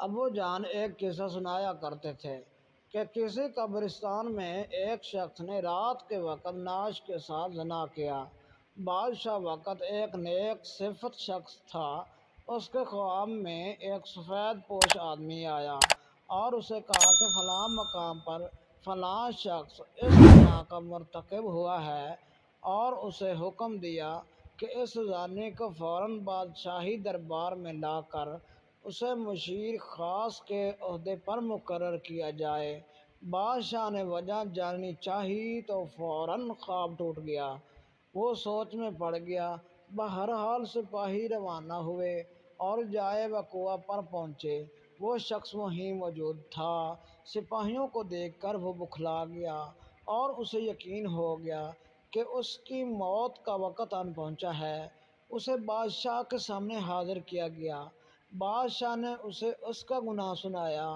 ابو جان ایک قصہ سنایا کرتے تھے کہ کسی قبرستان میں ایک شخص نے رات کے وقت نعش کے ساتھ زنا کیا۔ بادشاہ وقت ایک نیک صفت شخص تھا۔ اس کے خواب میں ایک سفید پوش آدمی آیا اور اسے کہا کہ فلاں مقام پر فلاں شخص اس گناہ کا مرتکب ہوا ہے، اور اسے حکم دیا کہ اس زانی کو فوراً بادشاہی دربار میں لا کر اسے مشیر خاص کے عہدے پر مقرر کیا جائے۔ بادشاہ نے وجہ جاننی چاہی تو فوراً خواب ٹوٹ گیا۔ وہ سوچ میں پڑ گیا۔ بہرحال سپاہی روانہ ہوئے اور جائے وقوع پر پہنچے۔ وہ شخص وہیں موجود تھا۔ سپاہیوں کو دیکھ کر وہ بکھلا گیا اور اسے یقین ہو گیا کہ اس کی موت کا وقت آن پہنچا ہے۔ اسے بادشاہ کے سامنے حاضر کیا گیا۔ بادشاہ نے اسے اس کا گناہ سنایا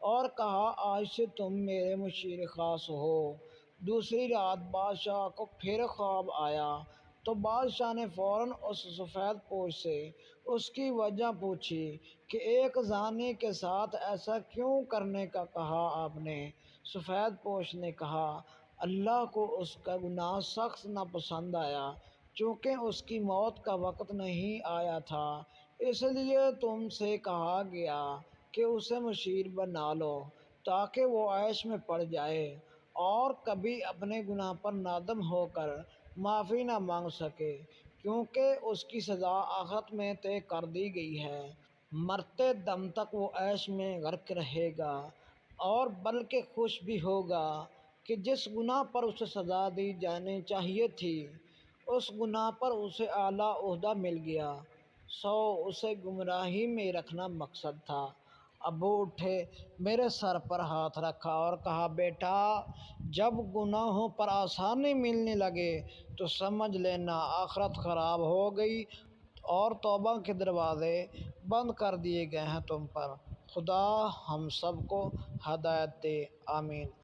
اور کہا، آج سے تم میرے مشیر خاص ہو۔ دوسری رات بادشاہ کو پھر خواب آیا تو بادشاہ نے فوراً اس سفید پوش سے اس کی وجہ پوچھی کہ ایک زانی کے ساتھ ایسا کیوں کرنے کا کہا آپ نے؟ سفید پوش نے کہا، اللہ کو اس کا گناہ سخت ناپسند آیا، چونکہ اس کی موت کا وقت نہیں آیا تھا، اس لیے تم سے کہا گیا کہ اسے مشیر بنا لو تاکہ وہ عیش میں پڑ جائے اور کبھی اپنے گناہ پر نادم ہو کر معافی نہ مانگ سکے، کیونکہ اس کی سزا آخرت میں طے کر دی گئی ہے۔ مرتے دم تک وہ عیش میں غرق رہے گا اور بلکہ خوش بھی ہوگا کہ جس گناہ پر اسے سزا دی جانی چاہیے تھی، اس گناہ پر اسے اعلیٰ عہدہ مل گیا، سو اسے گمراہی میں رکھنا مقصد تھا۔ ابو اٹھے، میرے سر پر ہاتھ رکھا اور کہا، بیٹا، جب گناہوں پر آسانی ملنے لگے تو سمجھ لینا آخرت خراب ہو گئی اور توبہ کے دروازے بند کر دیے گئے ہیں تم پر۔ خدا ہم سب کو ہدایت دے، آمین۔